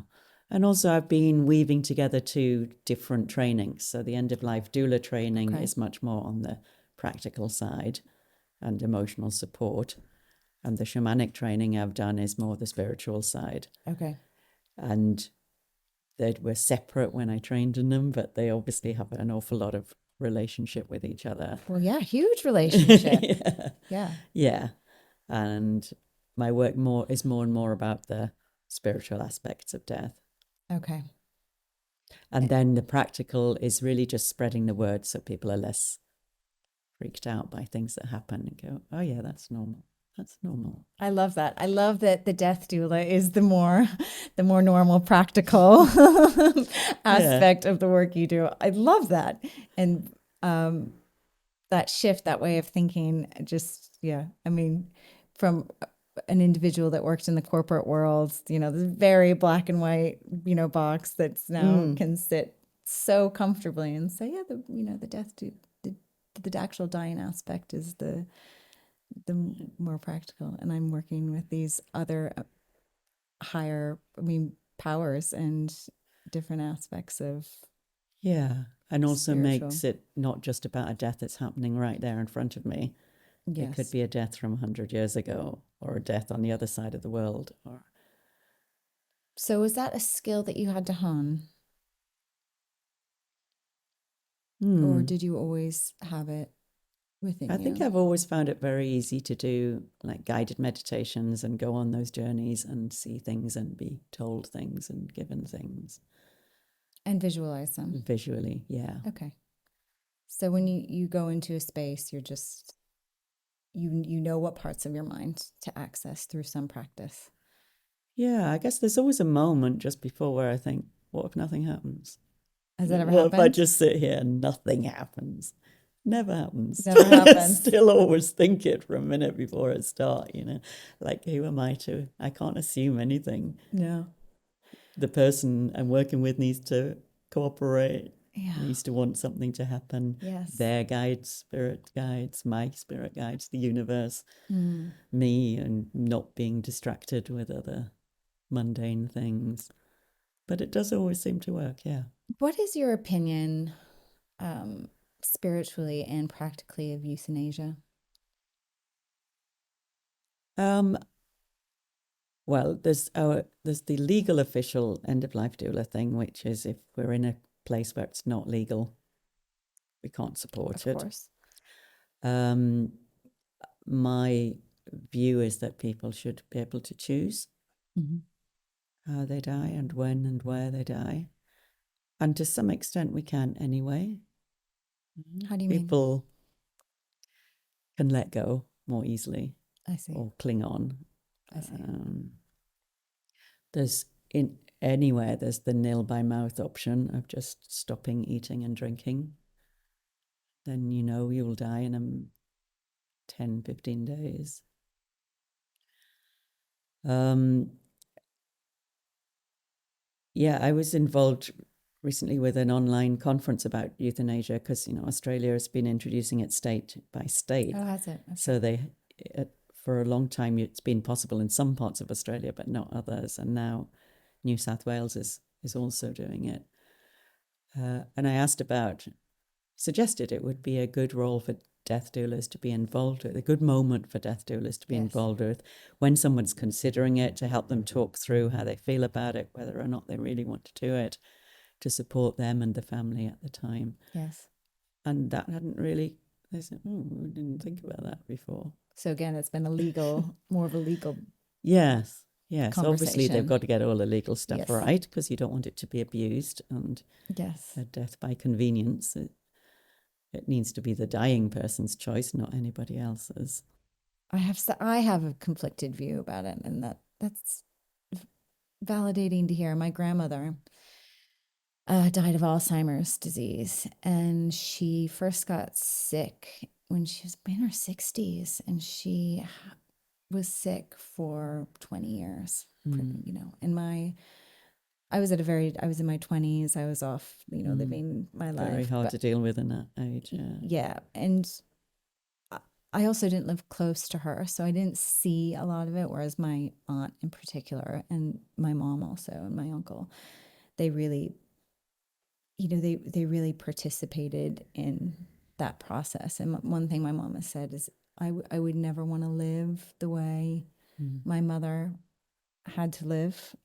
Speaker 2: And also I've been weaving together two different trainings. So the end of life doula training is much more on the practical side. and emotional support. And the shamanic training I've done is more the spiritual side.
Speaker 1: Okay.
Speaker 2: And they were separate when I trained in them, but they obviously have an awful lot of relationship with each other.
Speaker 1: Well, yeah, huge relationship.
Speaker 2: Yeah.
Speaker 1: Yeah.
Speaker 2: Yeah. And my work is more and more about the spiritual aspects of death.
Speaker 1: Okay.
Speaker 2: And then the practical is really just spreading the word so people are less freaked out by things that happen and go, oh yeah, that's normal. That's normal.
Speaker 1: I love that. I love that the death doula is the more normal, practical aspect of the work you do. I love that. And that shift, that way of thinking, just, yeah. I mean, from an individual that worked in the corporate world, you know, this very black and white, you know, box that's now can sit so comfortably and say, yeah, the death do the actual dying aspect is the more practical. And I'm working with these other higher, powers and different aspects of
Speaker 2: and also
Speaker 1: spiritual.
Speaker 2: makes it not just about a death that's happening right there in front of me.
Speaker 1: Yes.
Speaker 2: It could be a death from 100 years ago or a death on the other side of the world.
Speaker 1: So is that a skill that you had to hone? Or did you always have it within
Speaker 2: I
Speaker 1: you?
Speaker 2: think I've always found it very easy to do like guided meditations and go on those journeys and see things and be told things and given things.
Speaker 1: And visualize them.
Speaker 2: Visually, yeah.
Speaker 1: Okay. So when you go into a space, you're just, you know what parts of your mind to access through some practice.
Speaker 2: Yeah, I guess there's always a moment just before where I think, what if nothing happens?
Speaker 1: Has that ever
Speaker 2: What
Speaker 1: happened?
Speaker 2: if I just sit here and nothing happens? Never happens.
Speaker 1: Never happens.
Speaker 2: Still always think it for a minute before I start, you know. Like, who am I to? I can't assume anything.
Speaker 1: No.
Speaker 2: The person I'm working with needs to cooperate,
Speaker 1: Yeah.
Speaker 2: needs to want something to happen.
Speaker 1: Yes.
Speaker 2: Their guides, spirit guides, my spirit guides, the universe, me, and not being distracted with other mundane things. But it does always seem to work, yeah.
Speaker 1: What is your opinion, spiritually and practically, of euthanasia?
Speaker 2: Well, there's the legal official end of life doula thing, which is if we're in a place where it's not legal, we can't support it.
Speaker 1: Of course.
Speaker 2: My view is that people should be able to choose how they die and when and where they die. And to some extent we can anyway.
Speaker 1: How do you mean?
Speaker 2: People can let go more easily.
Speaker 1: I see.
Speaker 2: Or cling on.
Speaker 1: I see.
Speaker 2: There's the nil by mouth option of just stopping eating and drinking. Then you know you'll die in 10, 15 days. Yeah, I was involved recently with an online conference about euthanasia because, you know, Australia has been introducing it state by state.
Speaker 1: Oh, has it? Okay.
Speaker 2: So for a long time, it's been possible in some parts of Australia, but not others. And now New South Wales is also doing it. And I suggested it would be a good role for death doulas to be involved with, a good moment for death doulas to be involved with when someone's considering it, to help them talk through how they feel about it, whether or not they really want to do it, to support them and the family at the time.
Speaker 1: Yes.
Speaker 2: And that hadn't really, they said, we didn't think about that before.
Speaker 1: So again, it's been more of a legal.
Speaker 2: Yes. Obviously, they've got to get all the legal stuff right because you don't want it to be abused and a death by convenience. It needs to be the dying person's choice, not anybody else's.
Speaker 1: I have a conflicted view about it, and that's validating to hear. My grandmother died of Alzheimer's disease, and she first got sick when she was in her 60s, and she was sick for 20 years, you know. I was in my 20s. I was off, you know, living my life.
Speaker 2: Very hard to deal with in that age.
Speaker 1: Yeah. And I also didn't live close to her, so I didn't see a lot of it. Whereas my aunt in particular, and my mom also, and my uncle, they really, you know, they really participated in that process. And one thing my mom has said is, I would never want to live the way my mother had to live.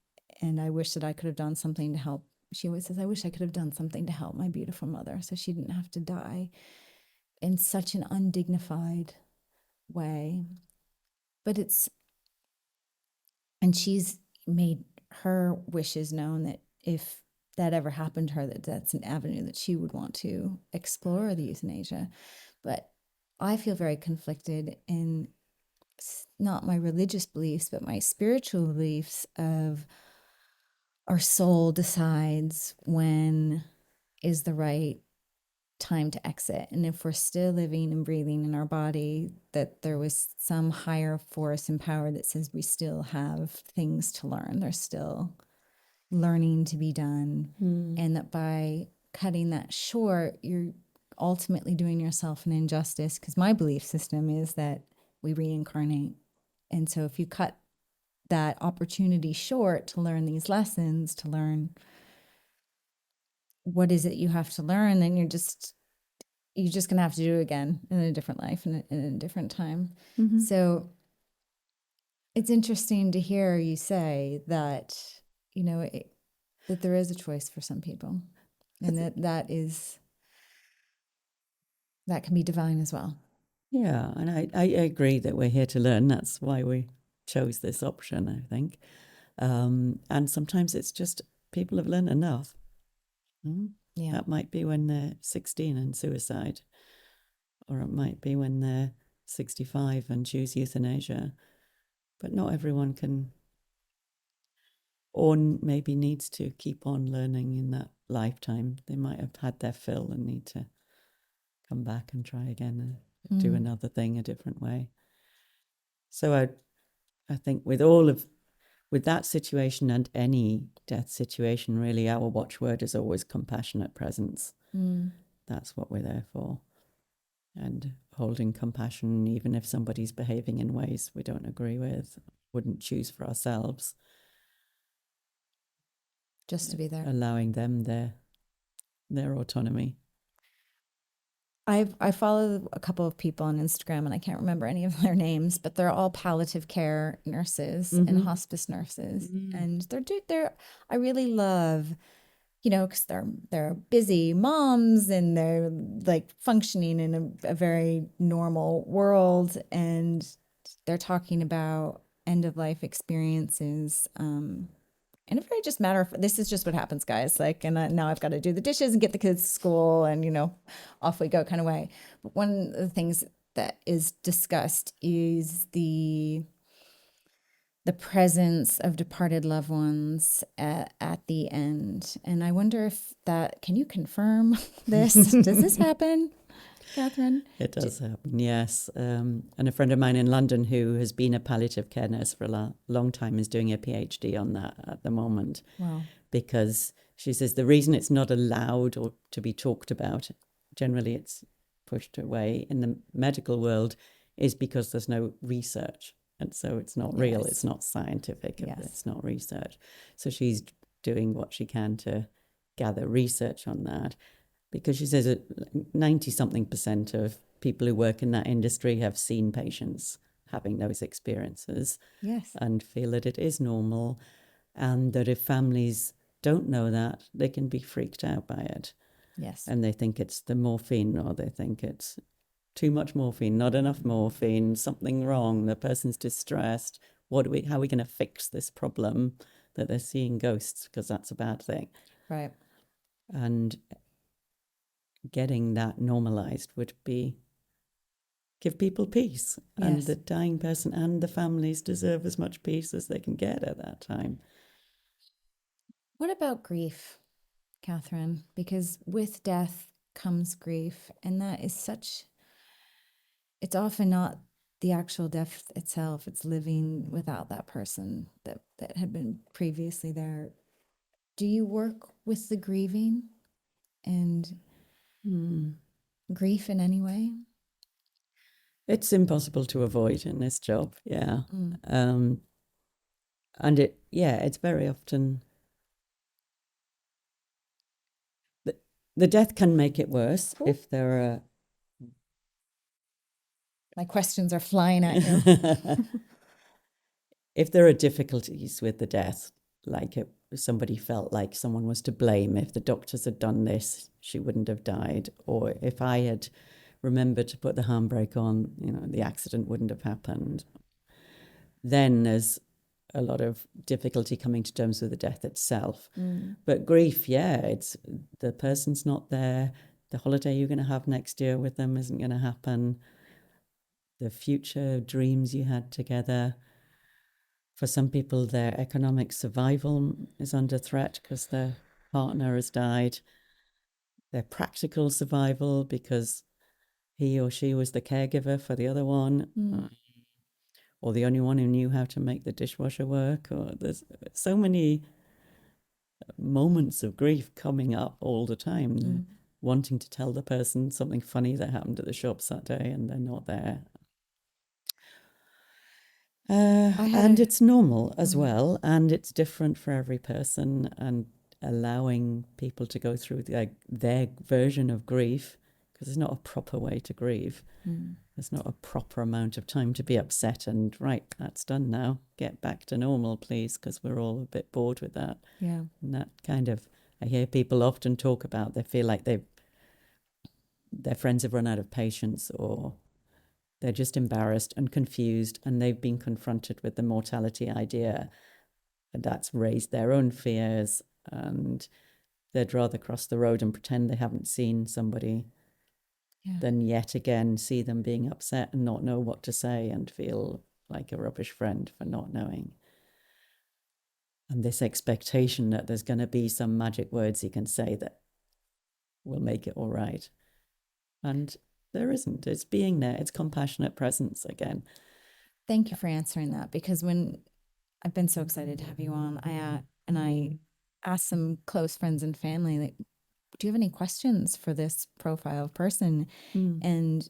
Speaker 1: And I wish that I could have done something to help. She always says, I wish I could have done something to help my beautiful mother so she didn't have to die in such an undignified way. But and she's made her wishes known that if that ever happened to her, that's an avenue that she would want to explore, the euthanasia. But I feel very conflicted in not my religious beliefs, but my spiritual beliefs of our soul decides when is the right time to exit. And if we're still living and breathing in our body, that there was some higher force and power that says we still have things to learn. There's still learning to be done. And that by cutting that short, you're ultimately doing yourself an injustice, because my belief system is that we reincarnate. And so if you cut that opportunity short to learn these lessons, to learn what is it you have to learn, then you're just gonna have to do it again in a different life and in a different time. So it's interesting to hear you say that, that there is a choice for some people, and that can be divine as well.
Speaker 2: Yeah, and I agree that we're here to learn. That's why we chose this option, I think. And sometimes it's just people have learned enough.
Speaker 1: Yeah.
Speaker 2: That might be when they're 16 and suicide, or it might be when they're 65 and choose euthanasia. But not everyone can, or maybe needs to keep on learning in that lifetime. They might have had their fill and need to come back and try again and do another thing a different way. So I think with that situation and any death situation, really, our watchword is always compassionate presence. That's what we're there for. And holding compassion, even if somebody's behaving in ways we don't agree with, wouldn't choose for ourselves.
Speaker 1: Just to be there.
Speaker 2: Allowing them their autonomy.
Speaker 1: I follow a couple of people on Instagram, and I can't remember any of their names, but they're all palliative care nurses and hospice nurses, and they're I really love, because they're busy moms and they're like functioning in a very normal world, and they're talking about end of life experiences. And a very just matter of, this is just what happens, guys. Like, and now I've got to do the dishes and get the kids to school, and off we go kind of way. But one of the things that is discussed is the presence of departed loved ones at the end. And I wonder if can you confirm this? Does this happen, Catherine?
Speaker 2: It does happen, yes. And a friend of mine in London who has been a palliative care nurse for a long time is doing a PhD on that at the moment.
Speaker 1: Wow.
Speaker 2: Because she says the reason it's not allowed or to be talked about, generally it's pushed away in the medical world, is because there's no research. And so it's not real, it's not scientific, it's not research. So she's doing what she can to gather research on that, because she says that 90-something% of people who work in that industry have seen patients having those experiences and feel that it is normal, and that if families don't know that, they can be freaked out by it.
Speaker 1: Yes.
Speaker 2: And they think it's the morphine, or they think it's too much morphine, not enough morphine, something wrong, the person's distressed. How are we going to fix this problem that they're seeing ghosts, because that's a bad thing.
Speaker 1: Right.
Speaker 2: And getting that normalized would give people peace. Yes. And the dying person and the families deserve as much peace as they can get at that time.
Speaker 1: What about grief, Catherine? Because with death comes grief, and that is it's often not the actual death itself, it's living without that person that had been previously there. Do you work with the grieving and grief in any way?
Speaker 2: It's impossible to avoid in this job, yeah. And it's very often the death can make it worse if there are
Speaker 1: My questions are flying at you.
Speaker 2: If there are difficulties with the death, like somebody felt like someone was to blame, if the doctors had done this, she wouldn't have died, or if I had remembered to put the handbrake on, the accident wouldn't have happened, then there's a lot of difficulty coming to terms with the death itself. But grief, it's the person's not there. The holiday you're going to have next year with them isn't going to happen. The future dreams you had together. For some people, their economic survival is under threat because their partner has died. Their practical survival because he or she was the caregiver for the other one, or the only one who knew how to make the dishwasher work. Or there's so many moments of grief coming up all the time, wanting to tell the person something funny that happened at the shops that day and they're not there. And it's normal as well, and it's different for every person, and allowing people to go through their version of grief, because there's not a proper way to grieve. There's not a proper amount of time to be upset and, right, that's done now, get back to normal, please, because we're all a bit bored with that.
Speaker 1: Yeah.
Speaker 2: And that kind of, I hear people often talk about, they feel like their friends have run out of patience, or they're just embarrassed and confused, and they've been confronted with the mortality idea, and that's raised their own fears, and they'd rather cross the road and pretend they haven't seen somebody than yet again see them being upset and not know what to say and feel like a rubbish friend for not knowing. And this expectation that there's going to be some magic words he can say that will make it all right. And there isn't. It's being there. It's compassionate presence again.
Speaker 1: Thank you for answering that, because when I've been so excited to have you on, I asked some close friends and family, like, do you have any questions for this profile of person? And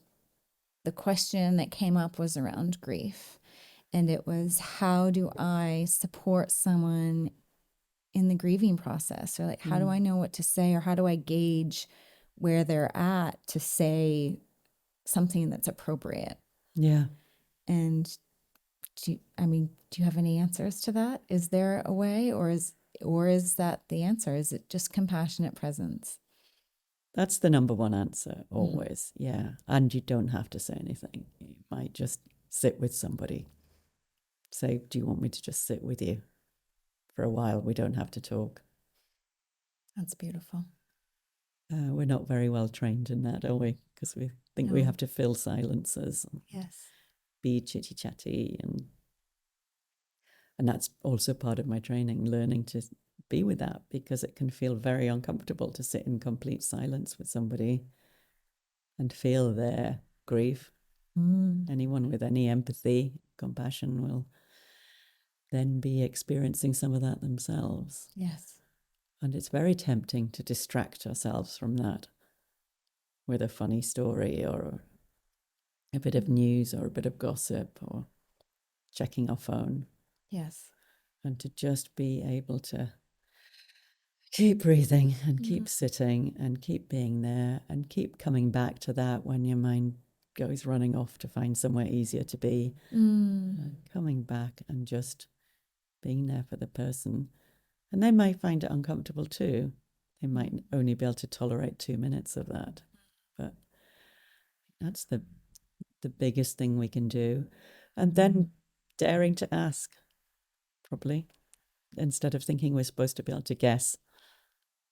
Speaker 1: the question that came up was around grief. And it was, how do I support someone in the grieving process? Or like, how do I know what to say? Or how do I gauge where they're at to say something that's appropriate?
Speaker 2: Yeah.
Speaker 1: And do you have any answers to that? Is there a way, or is that the answer? Is it just compassionate presence?
Speaker 2: That's the number one answer, always. Yeah. And you don't have to say anything. You might just sit with somebody. Say, do you want me to just sit with you for a while? We don't have to talk.
Speaker 1: That's beautiful.
Speaker 2: We're not very well trained in that, are we? Because we think we have to fill silences.
Speaker 1: Yes.
Speaker 2: Be chitty chatty, and that's also part of my training, learning to be with that, because it can feel very uncomfortable to sit in complete silence with somebody and feel their grief. Anyone with any empathy, compassion will then be experiencing some of that themselves.
Speaker 1: Yes.
Speaker 2: And it's very tempting to distract ourselves from that with a funny story or a bit of news or a bit of gossip or checking our phone.
Speaker 1: Yes.
Speaker 2: And to just be able to keep breathing and keep sitting and keep being there and keep coming back to that when your mind goes running off to find somewhere easier to be. Coming back and just being there for the person. And they might find it uncomfortable too. They might only be able to tolerate 2 minutes of that. But that's the biggest thing we can do. And then daring to ask, probably, instead of thinking we're supposed to be able to guess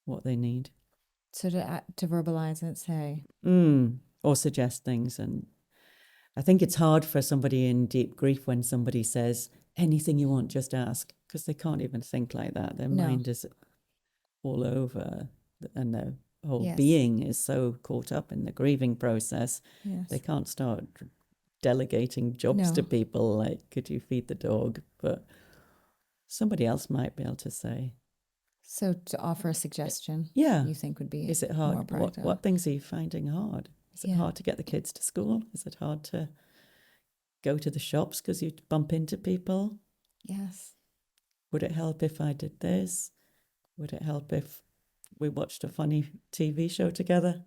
Speaker 2: what they need.
Speaker 1: So to verbalize it, say.
Speaker 2: Or suggest things. And I think it's hard for somebody in deep grief when somebody says, anything you want, just ask, because they can't even think like that. Their mind is all over, and their whole being is so caught up in the grieving process. They can't start delegating jobs to people, like, could you feed the dog? But somebody else might be able to say.
Speaker 1: So to offer a suggestion, you think would be,
Speaker 2: is it hard? What things are you finding hard? Is it hard to get the kids to school? Is it hard to go to the shops because you bump into people?
Speaker 1: Yes.
Speaker 2: Would it help if I did this? Would it help if we watched a funny TV show together?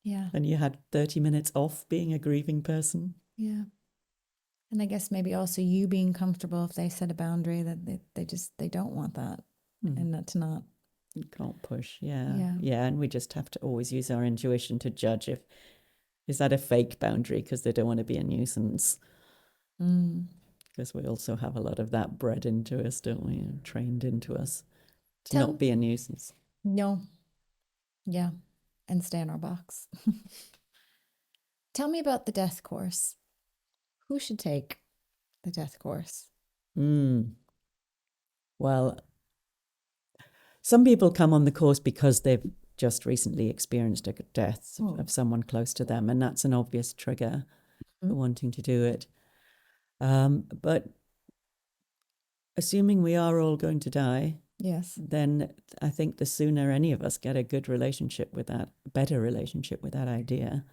Speaker 1: Yeah.
Speaker 2: And you had 30 minutes off being a grieving person?
Speaker 1: Yeah. And I guess maybe also you being comfortable if they set a boundary that they don't want that, and that's not.
Speaker 2: You can't push. Yeah.
Speaker 1: Yeah.
Speaker 2: Yeah. And we just have to always use our intuition to judge if, is that a fake boundary because they don't want to be a nuisance? Because we also have a lot of that bred into us, don't we? And trained into us to
Speaker 1: Tell
Speaker 2: not be a nuisance.
Speaker 1: No. Yeah. And stay in our box. Tell me about the death course. Who should take the death course?
Speaker 2: Well, some people come on the course because they've just recently experienced a death of someone close to them, and that's an obvious trigger for wanting to do it. But assuming we are all going to die,
Speaker 1: Yes.
Speaker 2: then I think the sooner any of us get a good relationship with that, better relationship with that idea,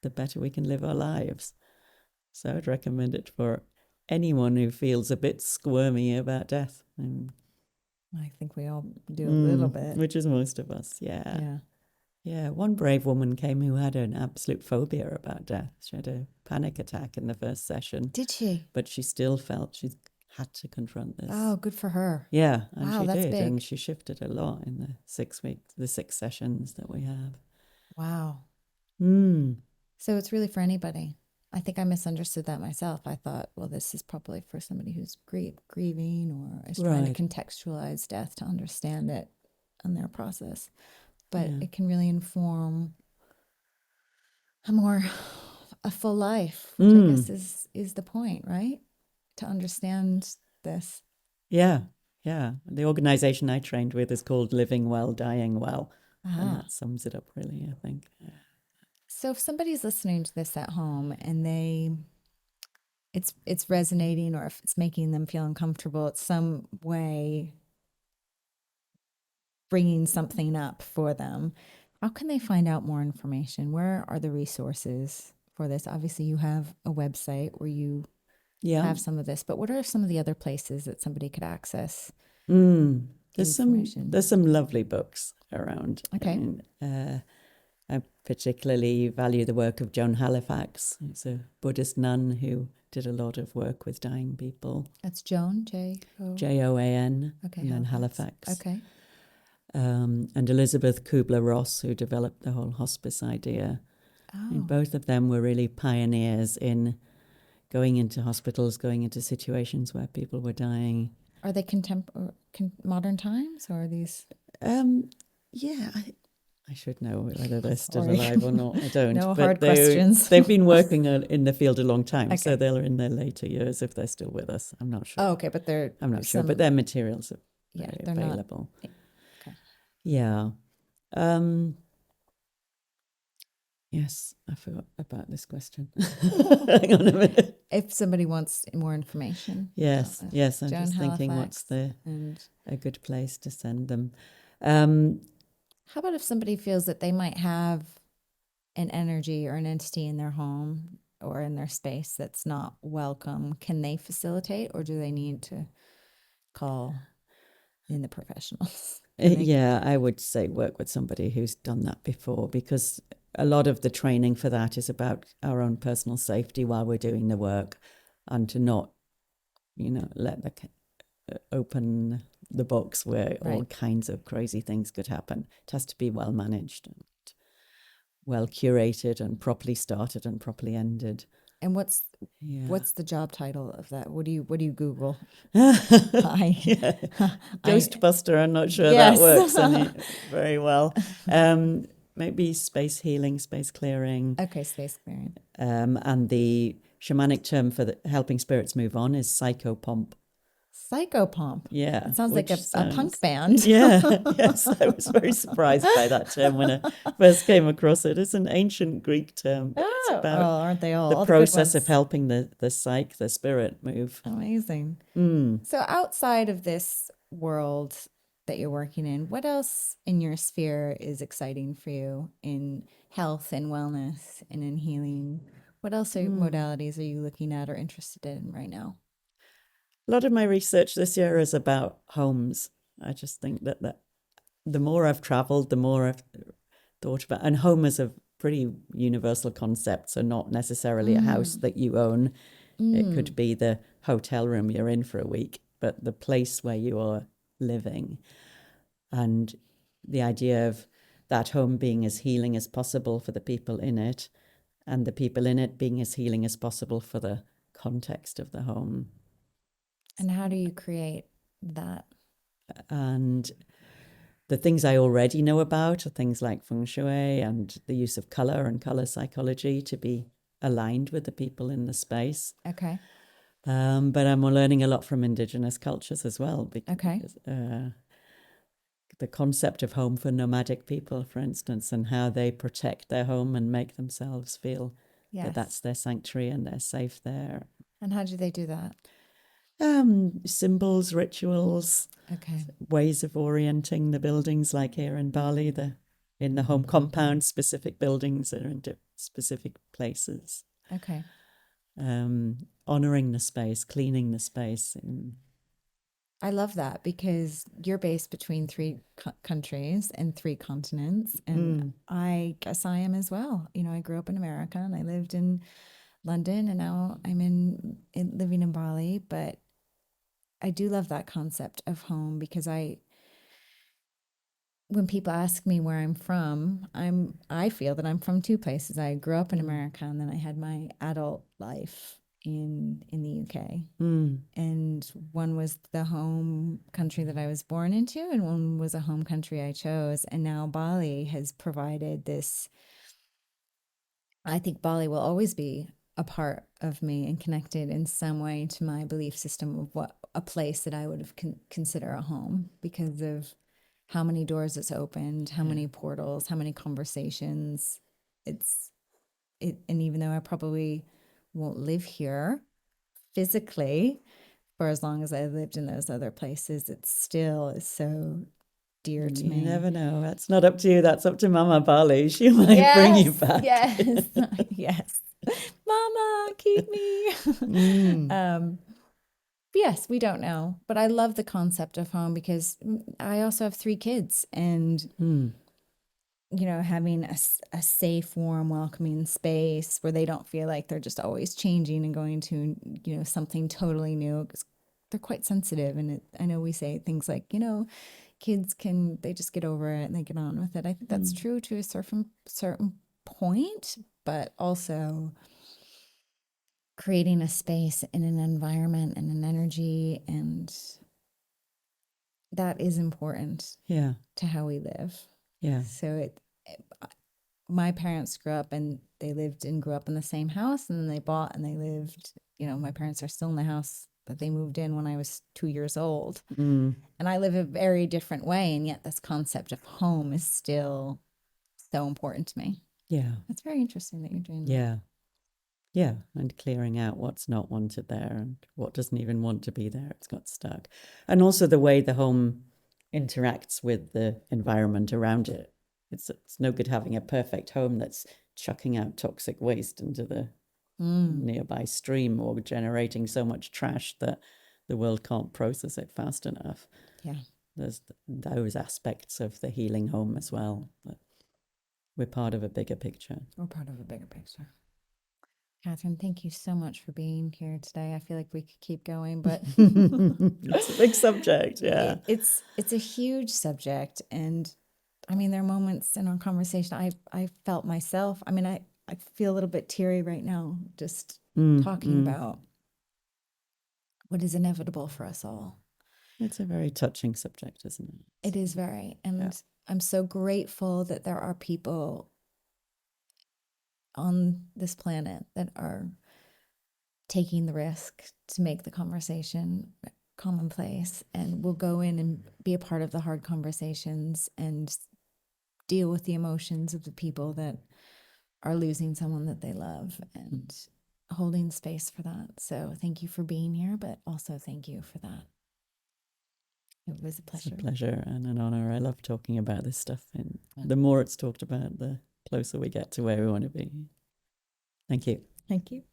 Speaker 2: the better we can live our lives. So I'd recommend it for anyone who feels a bit squirmy about death.
Speaker 1: I think we all do a little bit.
Speaker 2: Which is most of us, yeah.
Speaker 1: Yeah.
Speaker 2: Yeah, one brave woman came who had an absolute phobia about death. She had a panic attack in the first session.
Speaker 1: Did she?
Speaker 2: But she still felt she had to confront this.
Speaker 1: Oh, good for her.
Speaker 2: Yeah, and
Speaker 1: wow,
Speaker 2: she
Speaker 1: that's
Speaker 2: did.
Speaker 1: big.
Speaker 2: And she shifted a lot in the 6 weeks, the 6 sessions that we have.
Speaker 1: Wow.
Speaker 2: Mm.
Speaker 1: So it's really for anybody. I think I misunderstood that myself. I thought, well, this is probably for somebody who's grieving or is trying to contextualize death to understand it and their process. But it can really inform a full life, which I guess is the point, right? To understand this.
Speaker 2: Yeah, yeah. The organization I trained with is called Living Well, Dying Well. And that sums it up really, I think. Yeah.
Speaker 1: So if somebody's listening to this at home and it's resonating, or if it's making them feel uncomfortable, it's some way bringing something up for them, how can they find out more information? Where are the resources for this? Obviously, you have a website where you have some of this, but what are some of the other places that somebody could access
Speaker 2: There's
Speaker 1: information?
Speaker 2: There's some lovely books around.
Speaker 1: Okay.
Speaker 2: I particularly value the work of Joan Halifax, who's a Buddhist nun who did a lot of work with dying people.
Speaker 1: That's Joan, J-O?
Speaker 2: J-O-A-N,
Speaker 1: Okay,
Speaker 2: and then Halifax.
Speaker 1: Okay.
Speaker 2: And Elizabeth Kubler-Ross, who developed the whole hospice idea. And both of them were really pioneers in going into hospitals, going into situations where people were dying.
Speaker 1: Are they modern times, or are these?
Speaker 2: Yeah, I should know whether they're still alive or not. I don't.
Speaker 1: No
Speaker 2: but
Speaker 1: hard questions.
Speaker 2: They've been working in the field a long time, so they're in their later years if they're still with us. I'm not sure.
Speaker 1: Oh, okay, but
Speaker 2: I'm not sure, but their materials are
Speaker 1: they're
Speaker 2: available.
Speaker 1: Not, okay.
Speaker 2: Yeah. Yes, I forgot about this question. Hang on a minute.
Speaker 1: If somebody wants more information.
Speaker 2: Yes, I'm
Speaker 1: Joan
Speaker 2: just thinking
Speaker 1: Halifax
Speaker 2: what's a good place to send them.
Speaker 1: How about if somebody feels that they might have an energy or an entity in their home or in their space that's not welcome? Can they facilitate, or do they need to call in the professionals?
Speaker 2: Yeah, I would say work with somebody who's done that before, because a lot of the training for that is about our own personal safety while we're doing the work, and to not, let open the box where all kinds of crazy things could happen. It has to be well managed and well curated and properly started and properly ended.
Speaker 1: And what's the job title of that? What do you Google?
Speaker 2: Ghostbuster. I'm not sure that works very well. Maybe space healing, space clearing.
Speaker 1: Okay, space clearing.
Speaker 2: And the shamanic term for helping spirits move on is psychopomp.
Speaker 1: Psychopomp.
Speaker 2: Yeah.
Speaker 1: It sounds like a punk band.
Speaker 2: Yeah. Yes. I was very surprised by that term when I first came across it. It's an ancient Greek term. It's about
Speaker 1: aren't they all?
Speaker 2: The
Speaker 1: all
Speaker 2: process of helping the psyche, the spirit move.
Speaker 1: Amazing. So outside of this world that you're working in, what else in your sphere is exciting for you in health and wellness and in healing? What else modalities are you looking at or interested in right now?
Speaker 2: A lot of my research this year is about homes. I just think that the more I've traveled, the more I've thought about, and home as a pretty universal concept, so not necessarily a house that you own. It could be the hotel room you're in for a week, but the place where you are living. And the idea of that home being as healing as possible for the people in it, and the people in it being as healing as possible for the context of the home.
Speaker 1: And how do you create that?
Speaker 2: And the things I already know about are things like feng shui and the use of color and color psychology to be aligned with the people in the space.
Speaker 1: Okay.
Speaker 2: But I'm learning a lot from indigenous cultures as well. Because, the concept of home for nomadic people, for instance, and how they protect their home and make themselves feel that that's their sanctuary and they're safe there.
Speaker 1: And how do they do that?
Speaker 2: Symbols, rituals,
Speaker 1: Okay.
Speaker 2: ways of orienting the buildings, like here in Bali, in the home compound, specific buildings are in specific places.
Speaker 1: Okay.
Speaker 2: Honoring the space, cleaning the space.
Speaker 1: I love that because you're based between three countries and three continents. And I guess I am as well. You know, I grew up in America and I lived in London, and now I'm living in Bali. But I do love that concept of home because when people ask me where I'm from, I feel that I'm from two places. I grew up in America, and then I had my adult life in the UK. And one was the home country that I was born into, and one was a home country I chose. And now Bali has provided this. I think Bali will always be a part of me and connected in some way to my belief system of what a place that I would have consider a home, because of how many doors it's opened, how many portals, how many conversations. And even though I probably won't live here physically for as long as I lived in those other places, it still is so dear to me.
Speaker 2: You never know. That's not up to you. That's up to Mama Bali. She might bring you back.
Speaker 1: Yes. Yes. Mama, keep me. Yes, we don't know. But I love the concept of home because I also have 3 kids, and you know, having a safe, warm, welcoming space where they don't feel like they're just always changing and going to, you know, something totally new, because they're quite sensitive. And I know we say things like, you know, kids they just get over it and they get on with it. I think that's true to a certain point, but also creating a space and an environment and an energy, and that is important to how we live. So my parents grew up and grew up in the same house, and then they bought and they lived, you know, my parents are still in the house that they moved in when I was 2 years old. And I live a very different way, and yet this concept of home is still so important to me. It's very interesting that you're doing that.
Speaker 2: And clearing out what's not wanted there and what doesn't even want to be there. It's got stuck. And also the way the home interacts with the environment around it. It's no good having a perfect home that's chucking out toxic waste into the nearby stream, or generating so much trash that the world can't process it fast enough. There's those aspects of the healing home as well. But we're part of a bigger picture.
Speaker 1: We're part of a bigger picture. Catherine, thank you so much for being here today. I feel like we could keep going, but
Speaker 2: it's a big subject.
Speaker 1: It's a huge subject. And I mean, there are moments in our conversation I felt myself. I mean, I feel a little bit teary right now just talking about what is inevitable for us all.
Speaker 2: It's a very touching subject, isn't it?
Speaker 1: It is very. And I'm so grateful that there are people on this planet that are taking the risk to make the conversation commonplace, and will go in and be a part of the hard conversations and deal with the emotions of the people that are losing someone that they love, and holding space for that. So thank you for being here, but also thank you for that. It was a pleasure.
Speaker 2: It's a pleasure and an honor. I love talking about this stuff, and the more it's talked about, the closer we get to where we want to be. Thank you.
Speaker 1: Thank you.